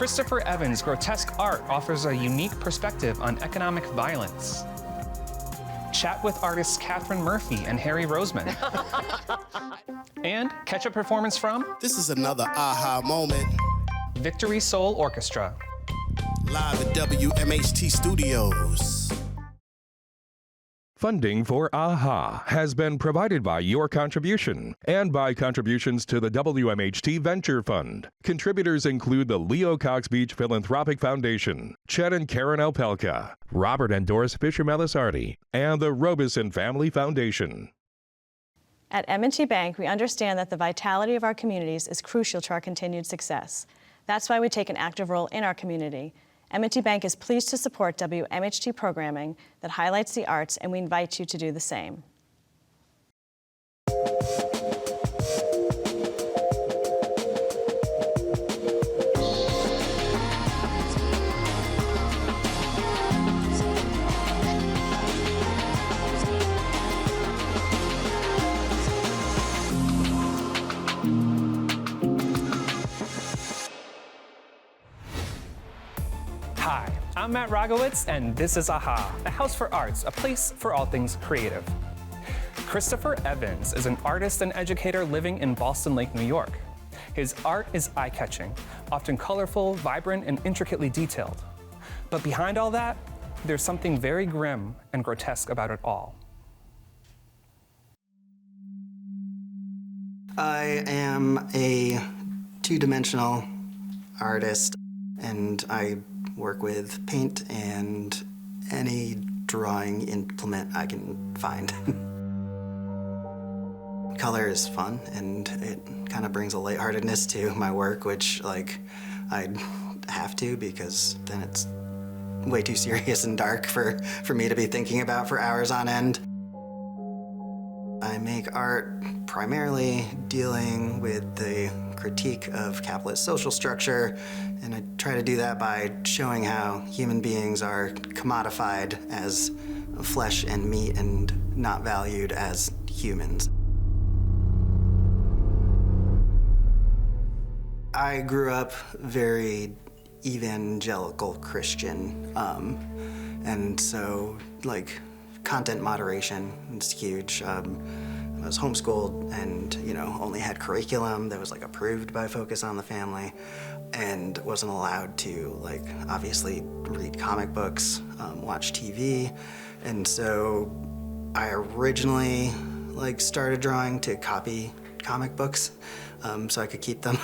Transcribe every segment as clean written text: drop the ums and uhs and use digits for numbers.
Christopher Evans' grotesque art offers a unique perspective on economic violence. Chat with artists Catherine Murphy and Harry Roseman. And catch a performance from This is another aha moment. Victory Soul Orchestra. Live at WMHT Studios. Funding for AHA has been provided by your contribution and by contributions to the WMHT Venture Fund. Contributors include the Leo Cox Beach Philanthropic Foundation, Chet and Karen Alpelka, Robert and Doris Fisher-Melisardi, and the Robeson Family Foundation. At M&T Bank, we understand that the vitality of our communities is crucial to our continued success. That's why we take an active role in our community. M&T Bank is pleased to support WMHT programming that highlights the arts, and we invite you to do the same. Hi, I'm Matt Rogowitz, and this is AHA, a house for arts, a place for all things creative. Christopher Evans is an artist and educator living in Ballston Lake, New York. His art is eye-catching, often colorful, vibrant, and intricately detailed. But behind all that, there's something very grim and grotesque about it all. I am a two-dimensional artist, and I work with paint and any drawing implement I can find. Color is fun, and it kind of brings a lightheartedness to my work, which I have to, because then it's way too serious and dark for me to be thinking about for hours on end. I make art primarily dealing with the critique of capitalist social structure, and I try to do that by showing how human beings are commodified as flesh and meat and not valued as humans. I grew up very evangelical Christian, and so content moderation is huge. I was homeschooled and, only had curriculum that was approved by Focus on the Family, and wasn't allowed to obviously read comic books, watch TV. And so I originally started drawing to copy comic books so I could keep them.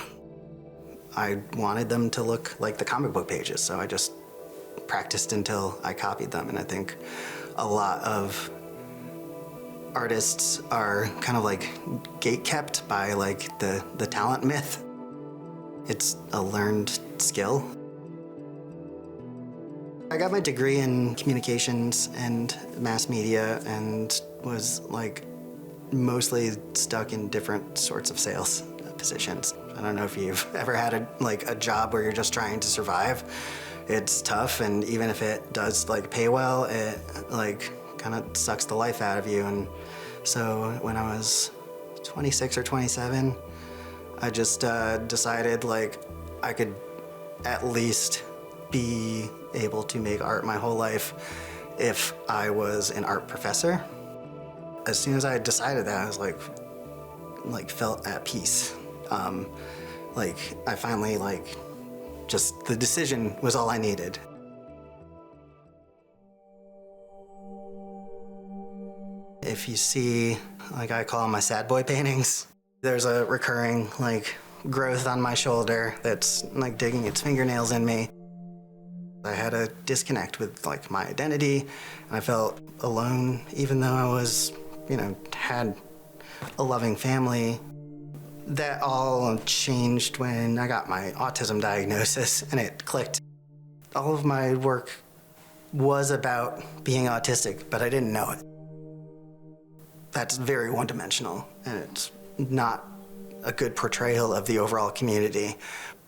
I wanted them to look like the comic book pages, so I just practiced until I copied them. And I think a lot of artists are kind of gatekept by the talent myth. It's a learned skill. I got my degree in communications and mass media and was mostly stuck in different sorts of sales positions. I don't know if you've ever had a job where you're just trying to survive. It's tough, and even if it does pay well, it kind of sucks the life out of you. And so when I was 26 or 27, I just decided I could at least be able to make art my whole life if I was an art professor. As soon as I decided that, I was felt at peace. I finally just the decision was all I needed. If you see, I call them my sad boy paintings, there's a recurring growth on my shoulder that's digging its fingernails in me. I had a disconnect with my identity, and I felt alone, even though I was, had a loving family. That all changed when I got my autism diagnosis, and it clicked. All of my work was about being autistic, but I didn't know it. That's very one-dimensional, and it's not a good portrayal of the overall community.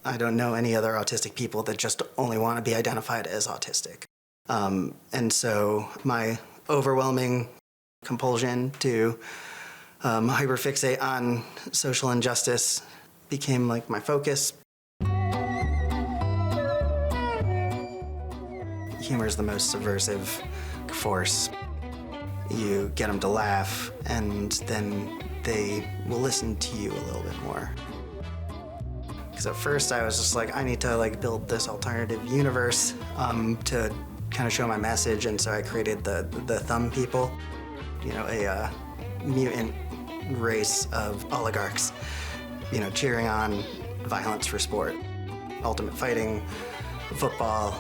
I don't know any other autistic people that just only want to be identified as autistic. And so my overwhelming compulsion to hyperfixate on social injustice became my focus. humor is the most subversive force. You get them to laugh, and then they will listen to you a little bit more. Because at first I was just like, I need to like build this alternative universe to kind of show my message, and so I created the Thumb People, you know, a mutant race of oligarchs, you know, cheering on violence for sport, ultimate fighting, football,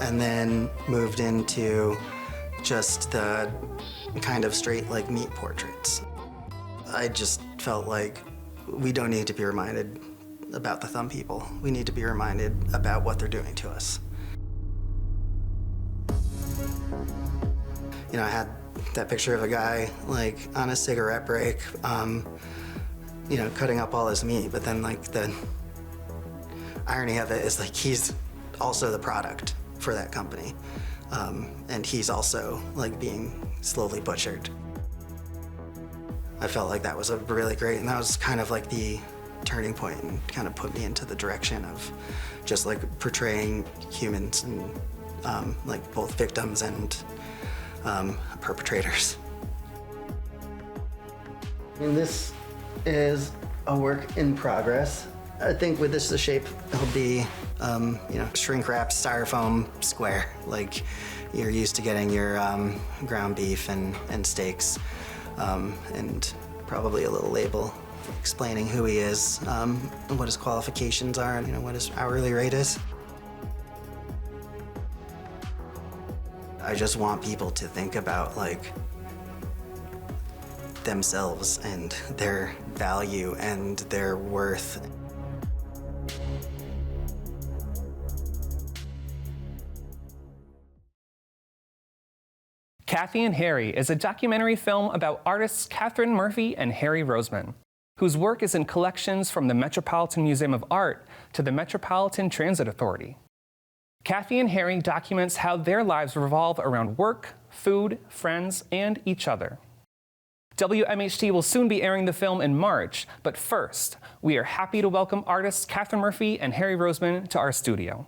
and then moved into just the kind of straight like meat portraits. I just felt like we don't need to be reminded about the Thumb People. We need to be reminded about what they're doing to us. You know, I had that picture of a guy like on a cigarette break, you know, cutting up all his meat, but then like the irony of it is like he's also the product for that company. And he's also like being slowly butchered. I felt like that was a really great, and that was kind of like the turning point and kind of put me into the direction of just like portraying humans and like both victims and perpetrators. And this is a work in progress. I think with this, the shape, it'll be, you know, shrink wrapped styrofoam square, like you're used to getting your ground beef and steaks, and probably a little label explaining who he is, and what his qualifications are, and you know what his hourly rate is. I just want people to think about like themselves and their value and their worth. Kathy and Harry is a documentary film about artists Catherine Murphy and Harry Roseman, whose work is in collections from the Metropolitan Museum of Art to the Metropolitan Transit Authority. Kathy and Harry documents how their lives revolve around work, food, friends, and each other. WMHT will soon be airing the film in March, but first, we are happy to welcome artists Catherine Murphy and Harry Roseman to our studio.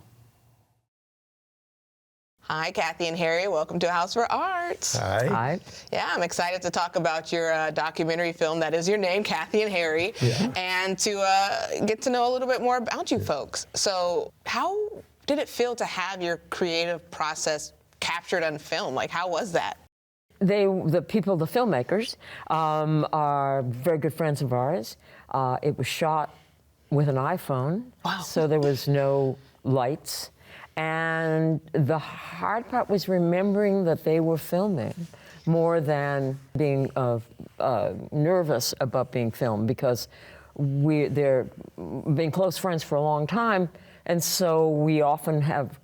Hi, Kathy and Harry. Welcome to House for Arts. Hi. Hi. Yeah, I'm excited to talk about your documentary film that is your name, Kathy and Harry, and to get to know a little bit more about you folks. So how did it feel to have your creative process captured on film? Like, how was that? The people, the filmmakers, are very good friends of ours. It was shot with an iPhone, so there was no lights. And the hard part was remembering that they were filming more than being nervous about being filmed, because they're been close friends for a long time, and so we often have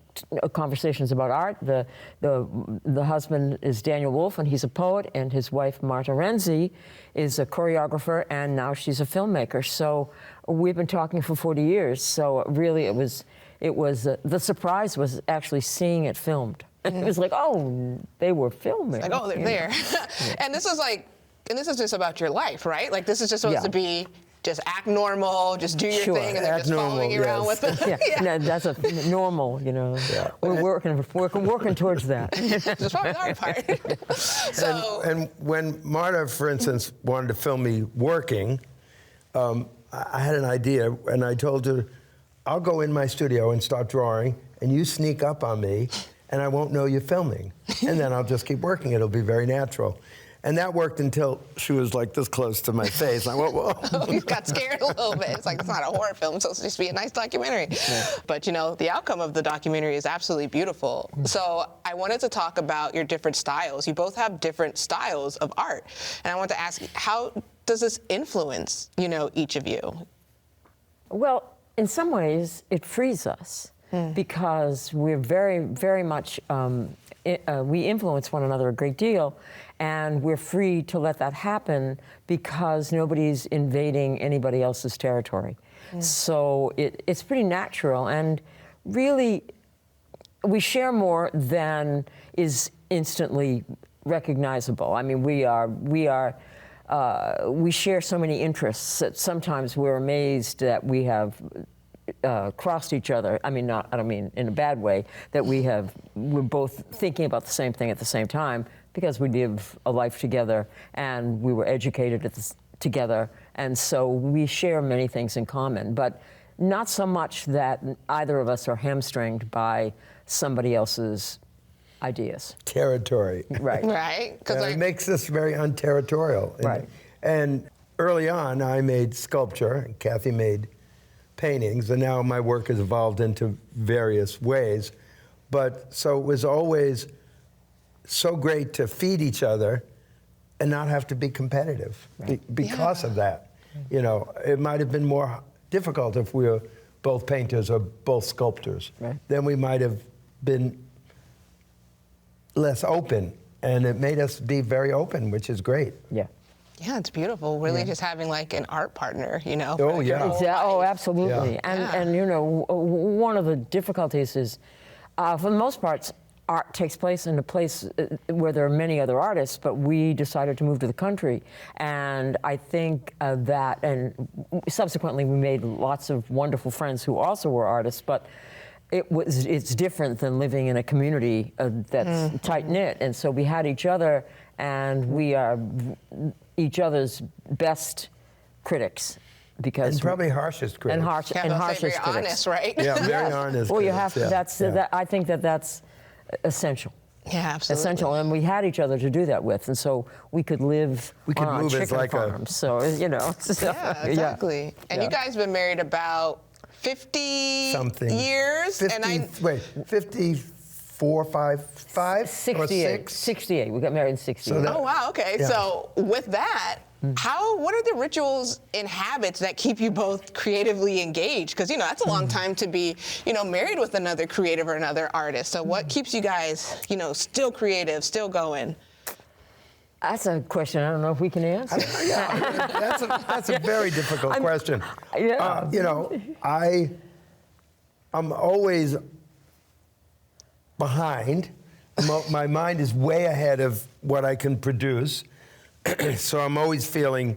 conversations about art. The husband is Daniel Wolf, and he's a poet, and his wife Marta Renzi is a choreographer, and now she's a filmmaker. So we've been talking for 40 years. So really, it was the surprise was actually seeing it filmed. It was like, oh, they were filming. Like, oh, they're there. And this is just about your life, right? Like, this is just supposed to be just act normal, just do your thing, and they're just following you around with it. No, that's a normal, you know. Yeah. We're working towards that. That's probably the hard part. So, and when Marta, for instance, wanted to film me working, I had an idea, and I told her, I'll go in my studio and start drawing, and you sneak up on me, and I won't know you're filming. And then I'll just keep working. It'll be very natural. And that worked until she was like this close to my face. I went, whoa. You got scared a little bit. It's like, it's not a horror film, so it's supposed to be a nice documentary. Yeah. But, you know, the outcome of the documentary is absolutely beautiful. So I wanted to talk about your different styles. You both have different styles of art. And I want to ask, how does this influence, you know, each of you? Well, in some ways, it frees us because we're very, very much, we influence one another a great deal, and we're free to let that happen because nobody's invading anybody else's territory. So it's pretty natural, and really, we share more than is instantly recognizable. I mean, we share so many interests that sometimes we're amazed that we have crossed each other. I mean, I don't mean in a bad way, that we're both thinking about the same thing at the same time, because we live a life together and we were educated together, and so we share many things in common, but not so much that either of us are hamstringed by somebody else's ideas. Territory. Right. Right? It makes us very unterritorial. Right. And early on, I made sculpture, and Kathy made paintings, and now my work has evolved into various ways. But so it was always so great to feed each other and not have to be competitive because of that. You know, it might have been more difficult if we were both painters or both sculptors. Right. Then we might have been less open, and it made us be very open, which is great. Yeah. Yeah, it's beautiful. Really just having like an art partner, you know? Oh, for, like, your yeah. whole Oh, life. absolutely. Yeah. And you know, one of the difficulties is, for the most part, art takes place in a place where there are many other artists, but we decided to move to the country. And I think that, and subsequently we made lots of wonderful friends who also were artists, but it's different than living in a community that's tight-knit. And so we had each other, and we are each other's best critics. Because And probably harshest critics. and Yeah, and they'll say harshest very critics. honest, right? Yeah, very honest. Well, you critics, have to. yeah, That's yeah. that. I think that's essential. Yeah, absolutely. Essential, and we had each other to do that with, and so we could live We could on our move as chicken like a- farms. So you know, so, Yeah, exactly. And you Yeah. guys have been married about 50 Something. years. 50, and I, wait, 54, 5 or 68. 6? 68. We got married in 68. So that- oh, wow, okay. Yeah. So with that, what are the rituals and habits that keep you both creatively engaged? Because, you know, that's a long time to be, you know, married with another creative or another artist. So what keeps you guys, you know, still creative, still going? That's a question I don't know if we can answer. Yeah, that's a very difficult question. Yeah. You know, I'm always behind. My mind is way ahead of what I can produce. So I'm always feeling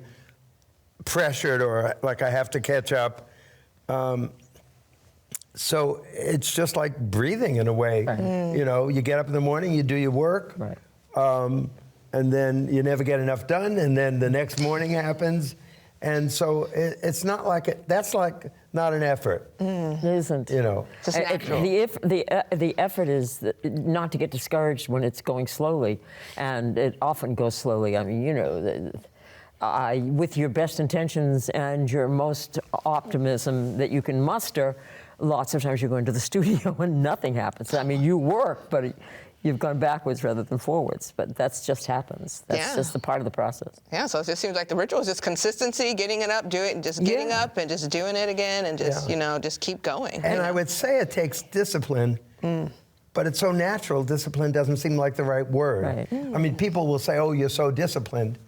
pressured or like I have to catch up. So it's just like breathing in a way. You know, you get up in the morning, you do your work. Right. And then you never get enough done, and then the next morning happens. And so it's not like that's like not an effort. It isn't. You know. Just natural. The effort is not to get discouraged when it's going slowly, and it often goes slowly. I mean, you know, with your best intentions and your most optimism that you can muster, lots of times you go into the studio and nothing happens. I mean, you work, but you've gone backwards rather than forwards, but that's just happens. That's just the part of the process. Yeah, so it just seems like the ritual is just consistency, getting it up, do it, and just getting up and just doing it again, and just, you know, just keep going. And I would say it takes discipline, but it's so natural, discipline doesn't seem like the right word. Right. I mean, people will say, oh, you're so disciplined,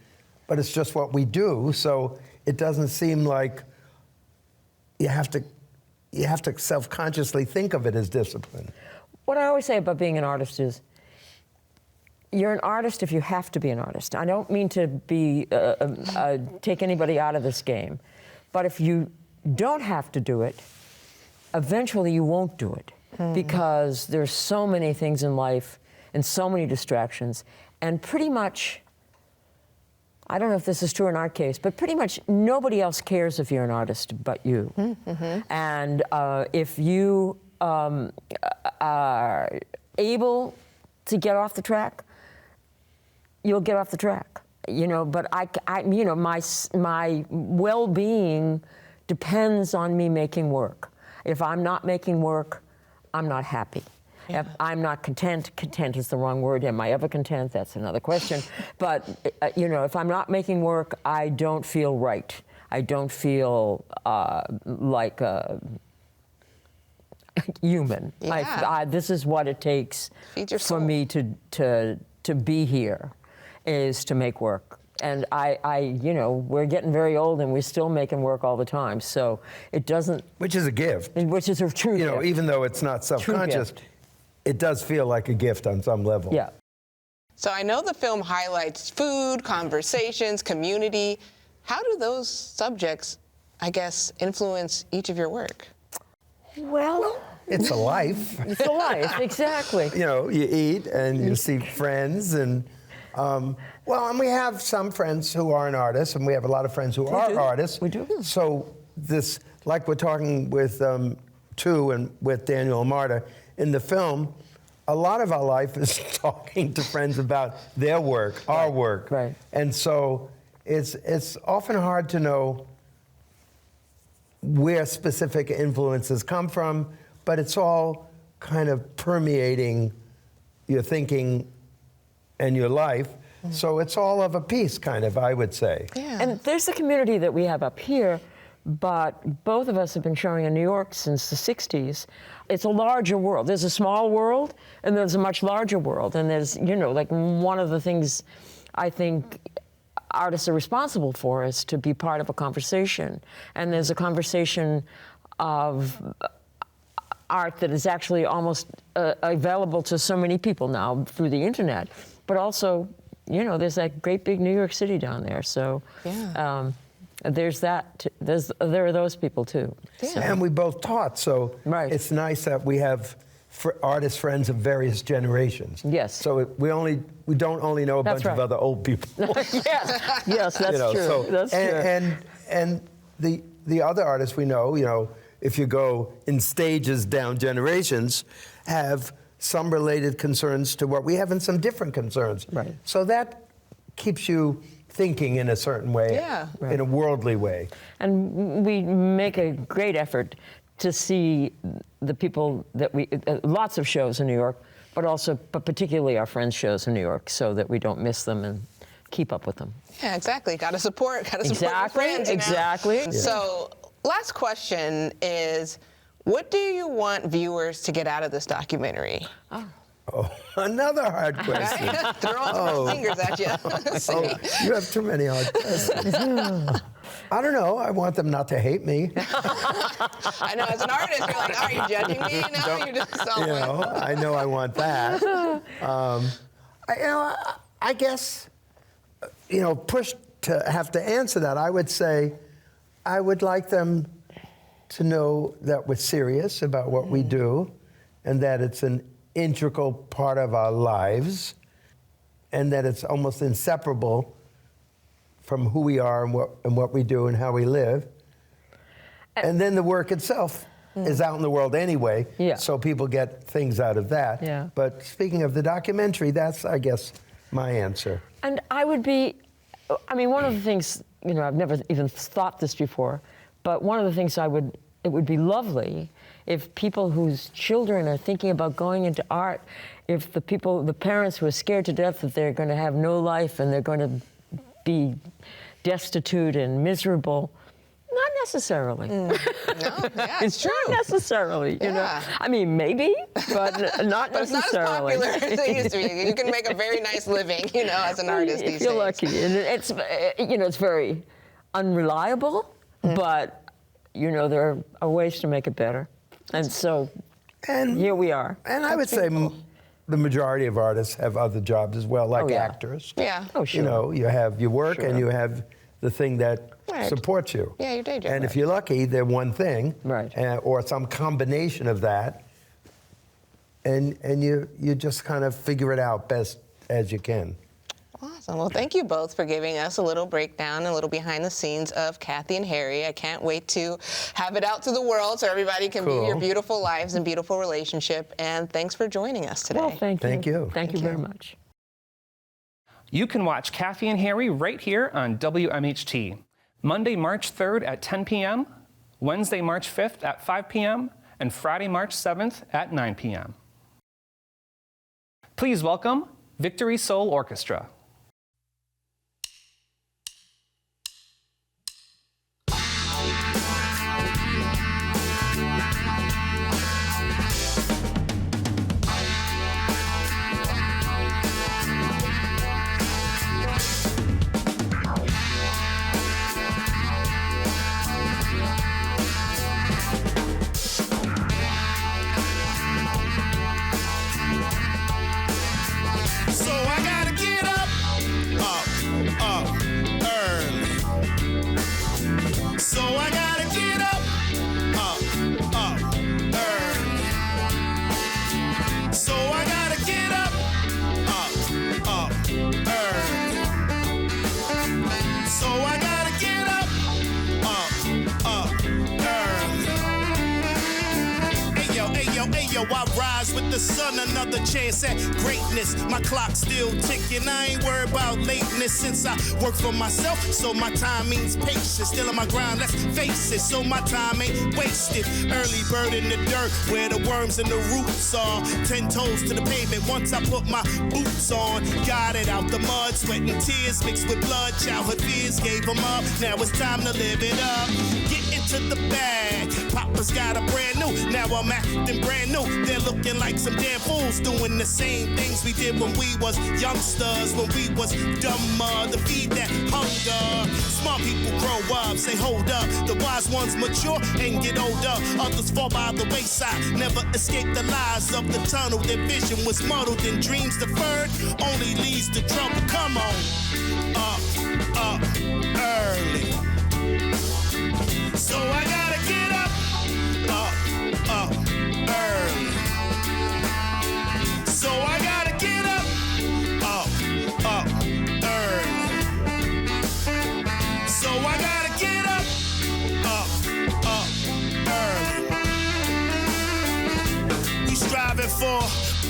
but it's just what we do, so it doesn't seem like you have to self-consciously think of it as discipline. What I always say about being an artist is, you're an artist if you have to be an artist. I don't mean to be take anybody out of this game, but if you don't have to do it, eventually you won't do it, because there's so many things in life and so many distractions, and pretty much, I don't know if this is true in our case, but pretty much nobody else cares if you're an artist but you. And if you are able to get off the track, you'll get off the track. You know, but I you know, my well-being depends on me making work. If I'm not making work, I'm not happy. If I'm not content is the wrong word. Am I ever content? That's another question. But, you know, if I'm not making work, I don't feel right. I don't feel like a human. Yeah. This is what it takes Feed your for soul. me to be here, is to make work. And you know, we're getting very old and we're still making work all the time. So it doesn't. Which is a gift. Which is a true You know, gift. even though it's not self-conscious, gift. it does feel like a gift on some level. Yeah. So I know the film highlights food, conversations, community. How do those subjects, I guess, influence each of your work? Well, It's a life. it's a life, exactly. You know, you eat and you see friends and, and we have some friends who aren't artists, and we have a lot of friends who are artists. We do. So this, like we're talking with Tu and with Daniel and Marta, in the film, a lot of our life is talking to friends about their work, our work. Right. And so it's often hard to know where specific influences come from, but it's all kind of permeating your thinking and your life. So it's all of a piece, kind of, I would say. Yeah. And there's the community that we have up here, but both of us have been showing in New York since the 60s. It's a larger world. There's a small world, and there's a much larger world. And there's, you know, like one of the things I think artists are responsible for is to be part of a conversation. And there's a conversation of art that is actually almost available to so many people now through the internet, but also, you know, there's that great big New York City down there. So there's that. There are those people too. Yeah. So. And we both taught, so Right. it's nice that we have artist friends of various generations. Yes. So we don't only know a That's bunch of right. other old people. Yes, that's true. So, That's true. And the other artists we know, you know, if you go in stages down generations, have some related concerns to what we have and some different concerns. Right. So that keeps you thinking in a certain way, Yeah. in a worldly way. And we make a great effort to see the people that we, lots of shows in New York, but particularly our friends' shows in New York, so that we don't miss them and keep up with them. Yeah, exactly. Got to support your Exactly, friends. You know? exactly. So, last question is, what do you want viewers to get out of this documentary? Oh, another hard question. Right? Throwing my fingers at you. Oh, you have too many hard questions. I don't know. I want them not to hate me. I know, as an artist, you're like, are you judging me? No, you just don't. You know, I know I want that. I guess, you know, pushed to have to answer that, I would say I would like them to know that we're serious about what we do and that it's an integral part of our lives and that it's almost inseparable from who we are and what we do and how we live. And then the work itself is out in the world anyway, so people get things out of that. Yeah. But speaking of the documentary, that's, I guess, my answer. And I would be, I mean, one of the things, you know, I've never even thought this before, but one of the things it would be lovely if people whose children are thinking about going into art, if the parents who are scared to death that they're going to have no life and they're going to be destitute and miserable, not necessarily. No, yeah, it's true. Not necessarily, you know. I mean, maybe, but not But it's necessarily. not as popular as it used to be. You can make a very nice living, you know, as an artist these If you're days. lucky. And it's, you know, it's very unreliable, but, you know, there are ways to make it better. And so here we are. And I would say the majority of artists have other jobs as well, like actors. Yeah. Oh, sure. You know, you have your work and you have the thing that supports you. Yeah, your day job. And if you're lucky, they're one thing, Right. Or some combination of that, and you just kind of figure it out best as you can. Awesome. Well, thank you both for giving us a little breakdown, a little behind the scenes of Kathy and Harry. I can't wait to have it out to the world so everybody can view your beautiful lives and beautiful relationship. And thanks for joining us today. Well, thank you. Thank you. Thank you very much. You can watch Kathy and Harry right here on WMHT. Monday, March 3rd at 10 p.m., Wednesday, March 5th at 5 p.m., and Friday, March 7th at 9 p.m. Please welcome Victory Soul Orchestra. So I gotta get up the sun another chance at greatness. My clock's still ticking, I ain't worried about lateness since I work for myself, so my time means patience. Still on my grind, let's face it, so my time ain't wasted. Early bird in the dirt, where the worms and the roots are. 10 toes to the pavement once I put my boots on. Got it out the mud, sweat and tears mixed with blood. Childhood fears gave them up, now it's time to live it up. Get into the bag, Papa's got a brand new, now I'm acting brand new. They're looking like some damn fools, doing the same things we did when we was youngsters, when we was dumber, to feed that hunger. Smart people grow up, say hold up, the wise ones mature and get older. Others fall by the wayside, never escape the lies of the tunnel. Their vision was muddled and dreams deferred only leads to trouble. Come on, up early. So I gotta get up early. So I gotta get up early. So I gotta get up early. We striving for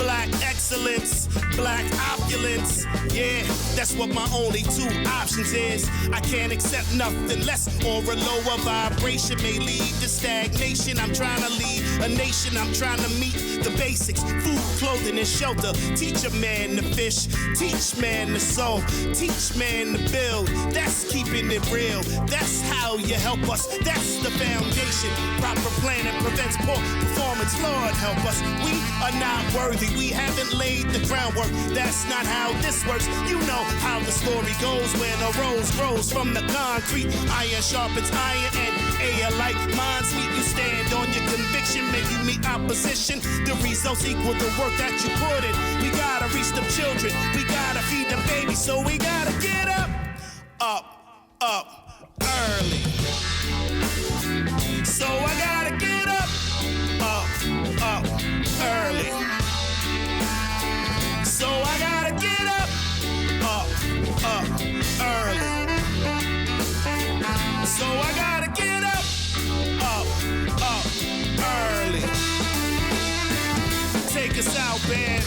black excellence, black opulence. Yeah, that's what my only two options is. I can't accept nothing less or a lower vibration may lead to stagnation. I'm trying to lead a nation, I'm trying to meet the basics. Food, clothing, and shelter. Teach a man to fish, teach man to sow, teach man to build. That's keeping it real. That's how you help us. That's the foundation. Proper planning prevents poor performance. Lord help us. We are not worthy. We haven't laid the groundwork. That's not how this works. You know how the story goes when a rose grows from the concrete. Iron sharpens iron and air like minds meet. You stand on your conviction, make you meet opposition. The results equal the work that you put in. We gotta reach them children. We gotta feed them babies. So we gotta get up early. So I gotta get up early. So I gotta get up early. So I gotta get up early. Take us out, band.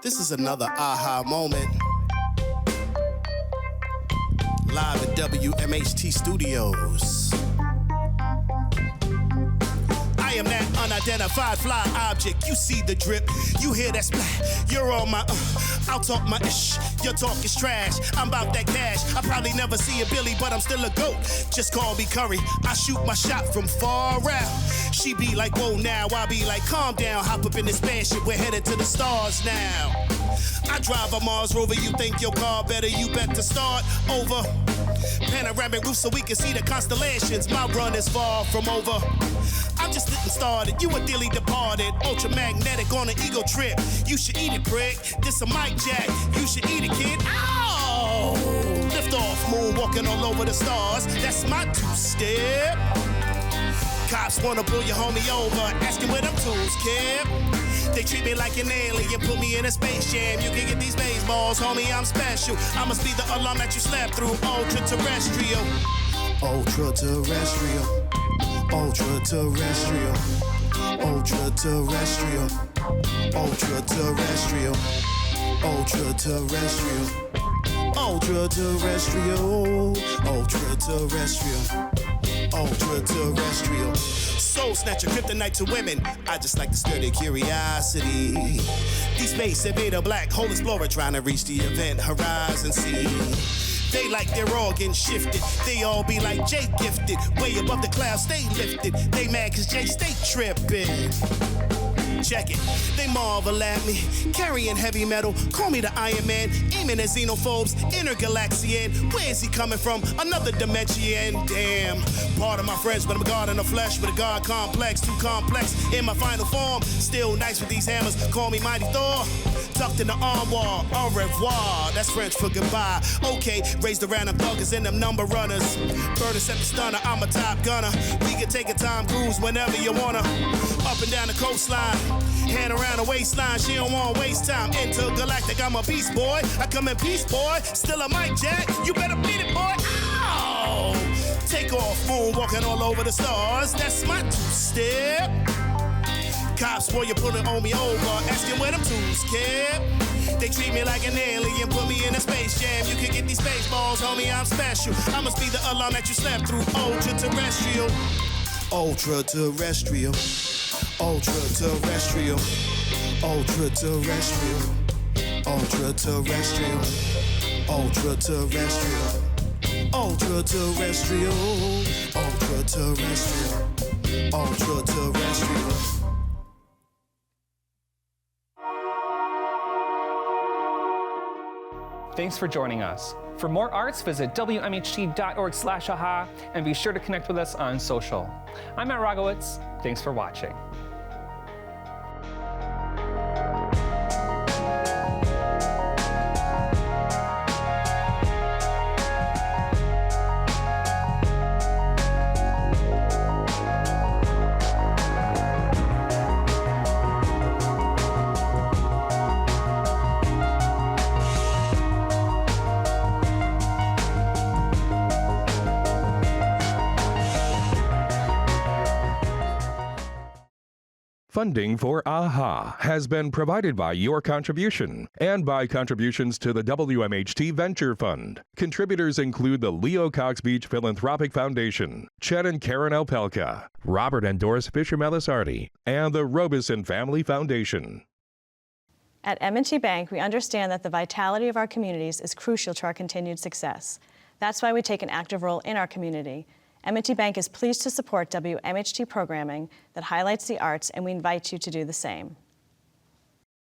This is another aha moment. Live at WMHT Studios. I am that unidentified fly object. You see the drip, you hear that splat. You're on my I'll talk my ish. Your talk is trash. I'm about that cash. I probably never see a Billy, but I'm still a goat. Just call me Curry. I shoot my shot from far out. She be like, whoa now. I be like, calm down. Hop up in this spaceship. We're headed to the stars now. I drive a Mars Rover. You think your car better? You better start over. Panoramic roof so we can see the constellations. My run is far from over. I'm just getting started. You a dearly departed. Ultramagnetic on an ego trip. You should eat it, prick. This a mic jack. You should eat it, kid. Ow! Lift off, moonwalking all over the stars. That's my two-step. Cops wanna pull your homie over, asking where them tools kept. They treat me like an alien, put me in a space jam. You can get these baseballs, homie, I'm special. I must be the alarm that you slept through. Ultra-terrestrial. Ultra-terrestrial. Ultra-terrestrial. Ultra-terrestrial. Ultra-terrestrial. Ultra-terrestrial. Ultra-terrestrial. Ultra-terrestrial. Ultra-terrestrial. Soul snatcher, kryptonite to women. I just like to stir their curiosity. These space invader, black hole explorer, trying to reach the event horizon. See, they like their organs shifted. They all be like Jay gifted. Way above the clouds, stay lifted. They mad cause Jay stay tripping. Check it. They marvel at me, carrying heavy metal. Call me the Iron Man, aiming at xenophobes, intergalaxian. Where is he coming from? Another dimension. Damn. Part of my friends, but I'm a god in the flesh with a god complex. Too complex in my final form. Still nice with these hammers. Call me Mighty Thor. Tucked in the armoire. Au revoir. That's French for goodbye. Okay, raised around them thuggers and them number runners. Burner set the stunner. I'm a top gunner. We can take a time cruise whenever you wanna. Up and down the coastline. Hand around the waistline. She don't want waste time. Intergalactic. I'm a beast boy. I come in peace, boy. Still a mic jack. You better beat it, boy. Ow! Take off, moonwalking all over the stars. That's my two-step. Cops, boy, you put it on me over. Asking where them tools kept. They treat me like an alien, put me in a space jam. You can get these space balls, homie, I'm special. I must be the alarm that you slept through. Ultra-terrestrial. Ultra-terrestrial. Ultra-terrestrial. Ultra-terrestrial. Ultra-terrestrial. Ultra-terrestrial. Ultra-terrestrial. Ultra-terrestrial. Ultra-terrestrial. Thanks for joining us. For more arts, visit wmht.org/aha and be sure to connect with us on social. I'm Matt Rogowitz. Thanks for watching. Funding for AHA has been provided by your contribution and by contributions to the WMHT Venture Fund. Contributors include the Leo Cox Beach Philanthropic Foundation, Chet and Karen Alpelka, Robert and Doris Fisher-Melisardi, and the Robeson Family Foundation. At M&T Bank, we understand that the vitality of our communities is crucial to our continued success. That's why we take an active role in our community. M&T Bank is pleased to support WMHT programming that highlights the arts, and we invite you to do the same.